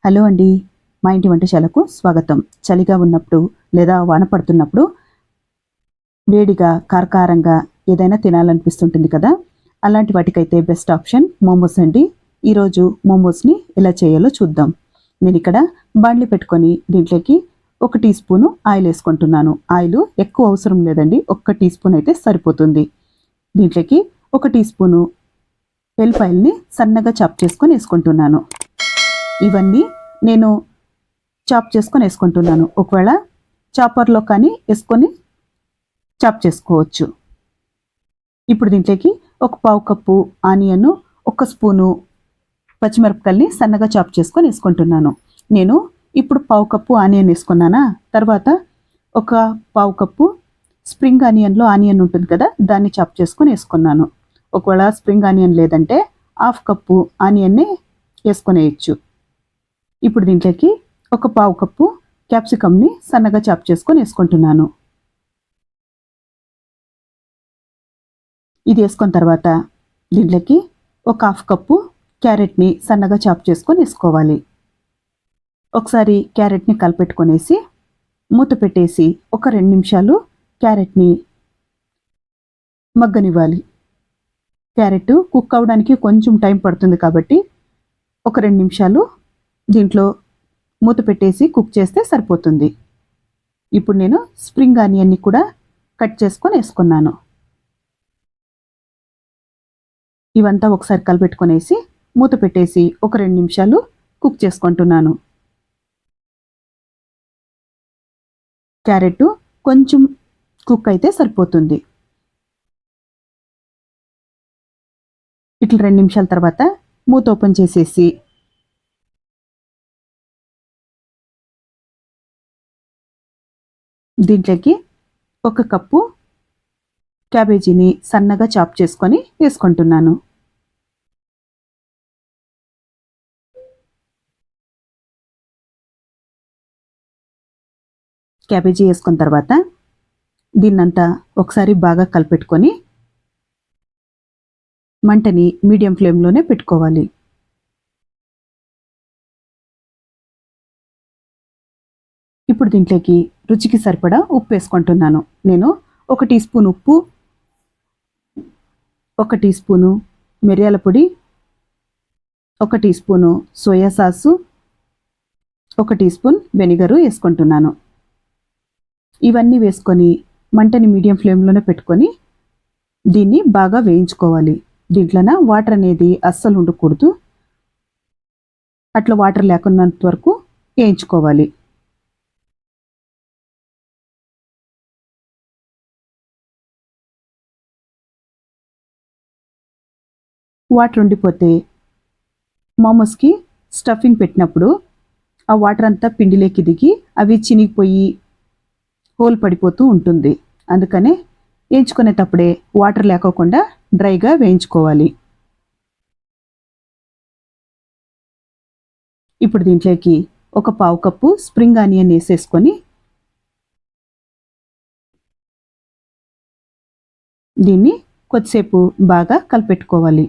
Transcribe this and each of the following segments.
Hello అండి, మా ఇంటి వంటశాలకు స్వాగతం. చలిగా ఉన్నప్పుడు లేదా వాన పడుతున్నప్పుడు వేడిగా కారకారంగా ఏదైనా తినాలనిపిస్తుంటుంది కదా. అలాంటి వాటికైతే బెస్ట్ ఆప్షన్ మోమోస్ అండి. ఈరోజు మోమోస్ని ఎలా చేయాలో చూద్దాం. నేను ఇక్కడ బాండ్లీ పెట్టుకొని దీంట్లోకి 1 టీ స్పూను ఆయిల్ వేసుకుంటున్నాను. ఆయిల్ ఎక్కువ అవసరం లేదండి, 1 టీ స్పూన్ అయితే సరిపోతుంది. దీంట్లోకి 1 టీ స్పూను ఎల్లిపాయల్ని సన్నగా చాప్ చేసుకొని వేసుకుంటున్నాను. ఇవన్నీ నేను చాప్ చేసుకొని వేసుకుంటున్నాను. ఒకవేళ చాపర్లో కానీ వేసుకొని చాప్ చేసుకోవచ్చు. ఇప్పుడు దీంట్లోకి 1/4 కప్పు ఆనియన్, 1 స్పూను పచ్చిమిరపకాయల్ని సన్నగా చాప్ చేసుకొని వేసుకుంటున్నాను. నేను ఇప్పుడు 1/4 కప్పు ఆనియన్ వేసుకున్నానా, తర్వాత 1/4 కప్పు స్ప్రింగ్ ఆనియన్లో ఆనియన్ ఉంటుంది కదా, దాన్ని చాప్ చేసుకొని వేసుకున్నాను. ఒకవేళ స్ప్రింగ్ ఆనియన్ లేదంటే 1/2 కప్పు ఆనియన్ని వేసుకొనేయచ్చు. ఇప్పుడు దీంట్లోకి 1/4 కప్పు క్యాప్సికమ్ని సన్నగా చాప్ చేసుకొని వేసుకుంటున్నాను. ఇది వేసుకున్న తర్వాత దీంట్లోకి 1/2 కప్పు క్యారెట్ని సన్నగా చాప్ చేసుకొని వేసుకోవాలి. ఒకసారి క్యారెట్ని కలిపెట్టుకొనేసి మూత పెట్టేసి 2 నిమిషాలు క్యారెట్ని మగ్గనివ్వాలి. క్యారెట్ కుక్ అవ్వడానికి కొంచెం టైం పడుతుంది కాబట్టి 2 నిమిషాలు దీంట్లో మూత పెట్టేసి కుక్ చేస్తే సరిపోతుంది. ఇప్పుడు నేను స్ప్రింగ్ ఆనియన్ని కూడా కట్ చేసుకొని వేసుకున్నాను. ఇవంతా ఒకసారి కలిపెట్టుకొనేసి మూత పెట్టేసి 2 నిమిషాలు కుక్ చేసుకుంటున్నాను. క్యారెట్ కొంచెం కుక్ అయితే సరిపోతుంది. ఇట్లా 2 నిమిషాల తర్వాత మూత ఓపెన్ చేసేసి దీంట్లోకి 1 కప్పు క్యాబేజీని సన్నగా చాప్ చేసుకొని వేసుకుంటున్నాను. క్యాబేజీ వేసుకున్న తర్వాత దీన్నంతా ఒకసారి బాగా కలిపెట్టుకొని మంటని మీడియం ఫ్లేమ్లోనే పెట్టుకోవాలి. ఇప్పుడు దీంట్లోకి రుచికి సరిపడా ఉప్పు వేసుకుంటున్నాను. నేను 1 టీ స్పూన్ ఉప్పు, 1 టీ స్పూను మిరియాల పొడి, 1 teaspoon soya sauce, 1 teaspoon vinegar వేసుకుంటున్నాను. ఇవన్నీ వేసుకొని మంటని మీడియం ఫ్లేమ్లోనే పెట్టుకొని దీన్ని బాగా వేయించుకోవాలి. దీంట్లోన వాటర్ అనేది అస్సలు ఉండకూడదు. అట్లా వాటర్ లేకున్నంత వరకు వేయించుకోవాలి. వాటర్ ఉండిపోతే మోమోస్కి స్టఫింగ్ పెట్టినప్పుడు ఆ వాటర్ అంతా పిండిలోకి దిగి అవి చినిగిపోయి హోల్ పడిపోతూ ఉంటుంది. అందుకనే వేయించుకునేటప్పుడే వాటర్ లేకోకుండా డ్రైగా వేయించుకోవాలి. ఇప్పుడు దీంట్లోకి 1/4 కప్పు స్ప్రింగ్ ఆనియన్ వేసేసుకొని దీన్ని కొద్దిసేపు బాగా కలిపెట్టుకోవాలి.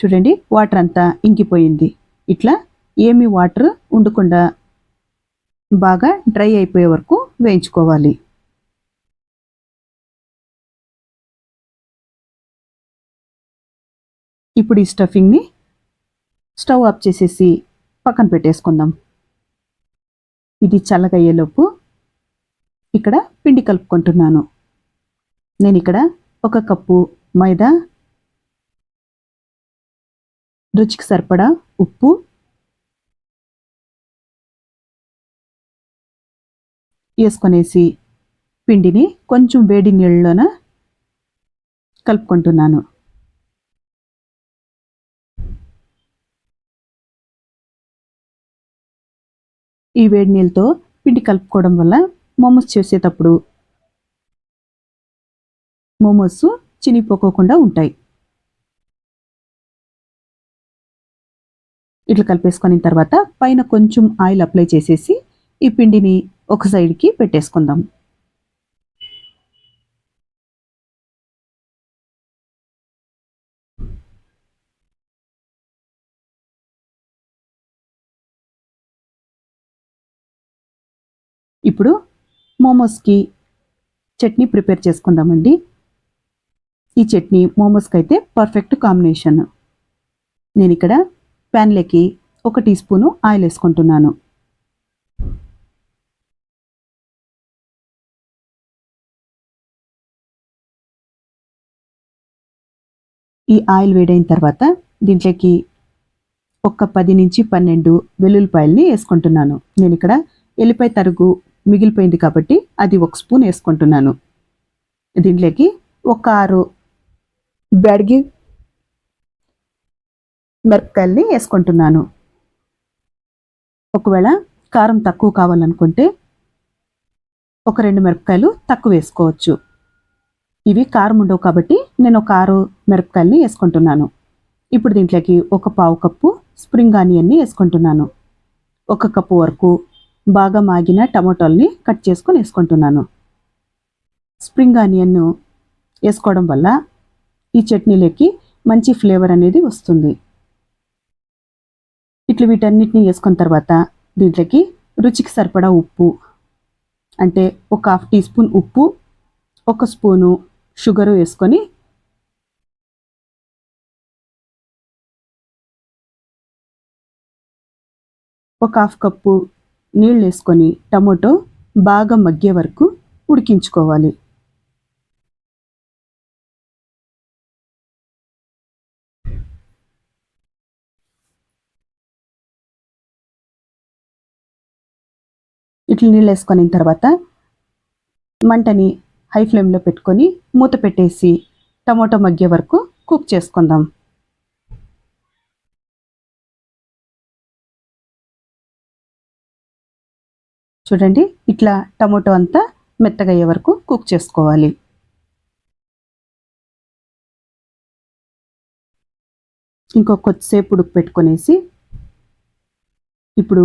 చూడండి, వాటర్ అంతా ఇంకిపోయింది. ఇట్లా ఏమి వాటర్ ఉండకుండా బాగా డ్రై అయిపోయే వరకు వేయించుకోవాలి. ఇప్పుడు ఈ స్టఫింగ్ని స్టవ్ ఆఫ్ చేసేసి పక్కన పెట్టేసుకుందాం. ఇది చల్లగయ్యేలోపు ఇక్కడ పిండి కలుపుకుంటున్నాను. నేను ఇక్కడ 1 కప్పు మైదా, రుచికి సరిపడా ఉప్పు, వేసుకొనేసి పిండిని కొంచెం వేడి నీళ్ళలోన కలుపుకుంటున్నాను. ఈ వేడి నీళ్ళతో పిండి కలుపుకోవడం వల్ల మోమోస్ చేసేటప్పుడు మోమోస్ చినిగిపోకుండా ఉంటాయి. ఇట్లా కలిపేసుకున్న తర్వాత పైన కొంచెం ఆయిల్ అప్లై చేసేసి ఈ పిండిని ఒక సైడ్కి పెట్టేసుకుందాం. ఇప్పుడు మోమోస్కి చట్నీ ప్రిపేర్ చేసుకుందామండి. ఈ చట్నీ మోమోస్కి అయితే పర్ఫెక్ట్ కాంబినేషన్. నేను ఇక్కడ ప్యాన్లోకి 1 టీ స్పూను ఆయిల్ వేసుకుంటున్నాను. ఈ ఆయిల్ వేడైన తర్వాత దీంట్లోకి ఒక 10 నుంచి 12 వెల్లుల్లిపాయల్ని వేసుకుంటున్నాను. నేను ఇక్కడ ఎల్లిపాయ తరుగు మిగిలిపోయింది కాబట్టి అది 1 స్పూన్ వేసుకుంటున్నాను. దీంట్లోకి ఒక 6 బ్యాడ్గి మిరపకాయల్ని వేసుకుంటున్నాను. ఒకవేళ కారం తక్కువ కావాలనుకుంటే ఒక 2 మిరపకాయలు తక్కువ వేసుకోవచ్చు. ఇవి కారం ఉండవు కాబట్టి నేను ఒక 6 మిరపకాయల్ని వేసుకుంటున్నాను. ఇప్పుడు దీంట్లోకి ఒక 1/2 కప్పు స్ప్రింగ్ ఆనియన్ని వేసుకుంటున్నాను. 1 కప్పు వరకు బాగా మాగిన టమాటోల్ని కట్ చేసుకొని వేసుకుంటున్నాను. స్ప్రింగ్ ఆనియన్ వేసుకోవడం వల్ల ఈ చట్నీలోకి మంచి ఫ్లేవర్ అనేది వస్తుంది. ఇట్లా వీటన్నిటిని వేసుకున్న తర్వాత దీంట్లోకి రుచికి సరిపడా ఉప్పు, అంటే ఒక 1/2 టీ స్పూన్ ఉప్పు, 1 స్పూను షుగరు వేసుకొని ఒక 1/2 కప్పు నీళ్ళు వేసుకొని టమాటో బాగా మగ్గే వరకు ఉడికించుకోవాలి. ఇట్లా నీళ్ళు వేసుకొని తర్వాత మంటని హై ఫ్లేమ్లో పెట్టుకొని మూత పెట్టేసి టమాటో మగ్గే వరకు కుక్ చేసుకుందాం. చూడండి, ఇట్లా టమాటో అంతా మెత్తగా అయ్యే వరకు కుక్ చేసుకోవాలి. ఇంకో కొద్దిసేపు ఉడుకు పెట్టుకొనేసి ఇప్పుడు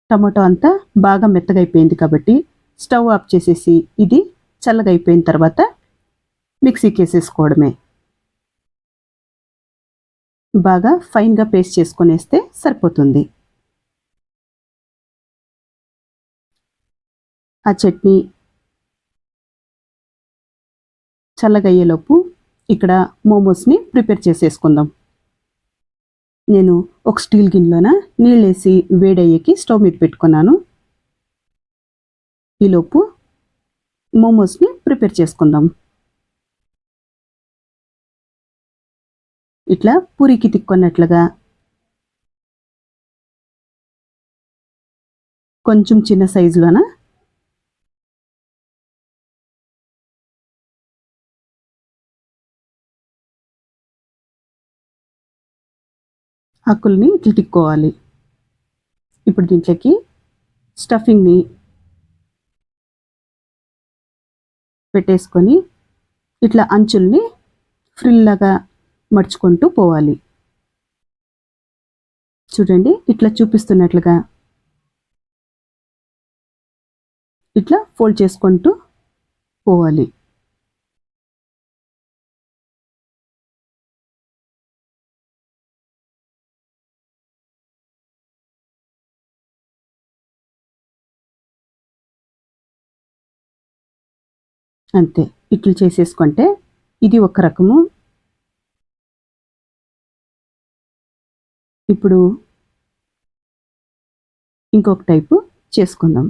టమాటో అంతా బాగా మెత్తగా అయిపోయింది కాబట్టి స్టవ్ ఆఫ్ చేసేసి ఇది చల్లగా అయిపోయిన తర్వాత మిక్సీకి వేసేసుకోవడమే. బాగా ఫైన్గా పేస్ట్ చేసుకొనేస్తే సరిపోతుంది. ఆ చట్నీ చల్లగా అయ్యేలోపు ఇక్కడ మోమోస్ని ప్రిపేర్ చేసేసుకుందాం. నేను ఒక స్టీల్ గిన్నెలోన నీళ్ళు వేసి వేడయ్యేకి స్టవ్ మీద పెట్టుకున్నాను. ఈలోపు మోమోస్ని ప్రిపేర్ చేసుకుందాం. ఇట్లా పూరికి తిక్కున్నట్లుగా కొంచెం చిన్న సైజులోన ఆకుల్ని ఇట్లా తిక్కోవాలి. ఇప్పుడు దీంట్లోకి స్టఫింగ్ని పెట్టేసుకొని ఇట్లా అంచుల్ని ఫ్రిల్లాగా మడుచుకుంటూ పోవాలి. చూడండి, ఇట్లా చూపిస్తున్నట్లుగా ఇట్లా ఫోల్డ్ చేసుకుంటూ పోవాలి. అంతే, ఇట్లా చేసేసుకుంటే ఇది ఒక రకము. ఇప్పుడు ఇంకొక టైపు చేసుకుందాం.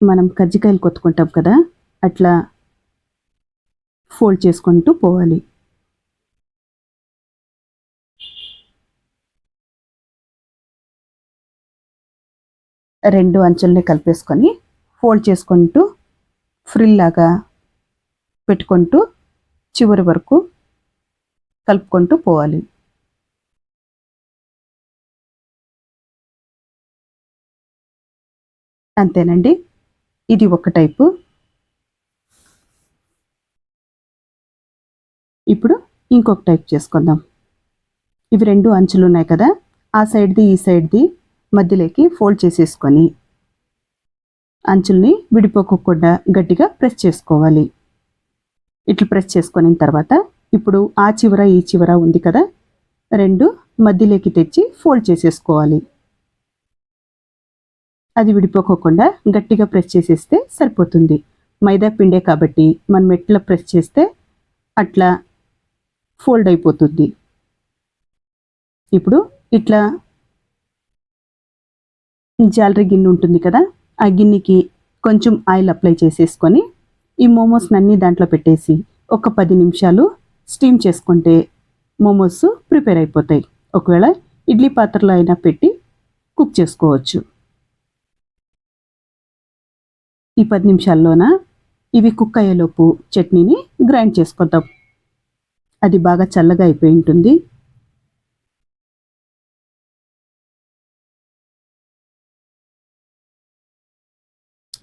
మనం కజ్జికాయలు కొట్టుకుంటాం కదా, అట్లా ఫోల్డ్ చేసుకుంటూ పోవాలి. రెండు అంచుల్ని కలిపేసుకొని ఫోల్డ్ చేసుకుంటూ ఫ్రిల్ లాగా పెట్టుకుంటూ చివరి వరకు కలుపుకుంటూ పోవాలి. అంతేనండి, ఇది ఒక టైపు. ఇప్పుడు ఇంకొక టైప్ చేసుకుందాం. ఇవి రెండు అంచులు ఉన్నాయి కదా, ఆ సైడ్ది ఈ సైడ్ది మధ్యలోకి ఫోల్డ్ చేసేసుకొని అంచుల్ని విడిపోకుండా గట్టిగా ప్రెస్ చేసుకోవాలి. ఇట్లా ప్రెస్ చేసుకున్న తర్వాత ఇప్పుడు ఆ చివర ఈ చివర ఉంది కదా, రెండు మధ్యలోకి తెచ్చి ఫోల్డ్ చేసేసుకోవాలి. అది విడిపోకోకుండా గట్టిగా ప్రెస్ చేసేస్తే సరిపోతుంది. మైదా పిండే కాబట్టి మనం ఎట్లా ప్రెస్ చేస్తే అట్లా ఫోల్డ్ అయిపోతుంది. ఇప్పుడు ఇట్లా జాలరీ గిన్నె ఉంటుంది కదా, ఆ గిన్నెకి కొంచెం ఆయిల్ అప్లై చేసేసుకొని ఈ మోమోస్ అన్నీ దాంట్లో పెట్టేసి ఒక 10 నిమిషాలు స్టీమ్ చేసుకుంటే మోమోస్ ప్రిపేర్ అయిపోతాయి. ఒకవేళ ఇడ్లీ పాత్రలో అయినా పెట్టి కుక్ చేసుకోవచ్చు. ఈ 10 నిమిషాల్లోన ఇవి కుక్ అయ్యేలోపు చట్నీని గ్రైండ్ చేసుకుందాం. అది బాగా చల్లగా అయిపోయి ఉంటుంది.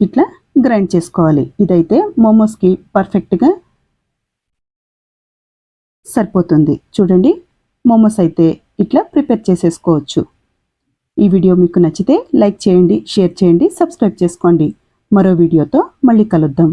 ఇట్లా గ్రైండ్ చేసుకోవాలి. ఇదైతే మోమోస్కి పర్ఫెక్ట్గా సరిపోతుంది. చూడండి, మోమోస్ అయితే ఇట్లా ప్రిపేర్ చేసేసుకోవచ్చు. ఈ వీడియో మీకు నచ్చితే లైక్ చేయండి, షేర్ చేయండి, సబ్స్క్రైబ్ చేసుకోండి. మరో వీడియోతో మళ్ళీ కలుద్దాం.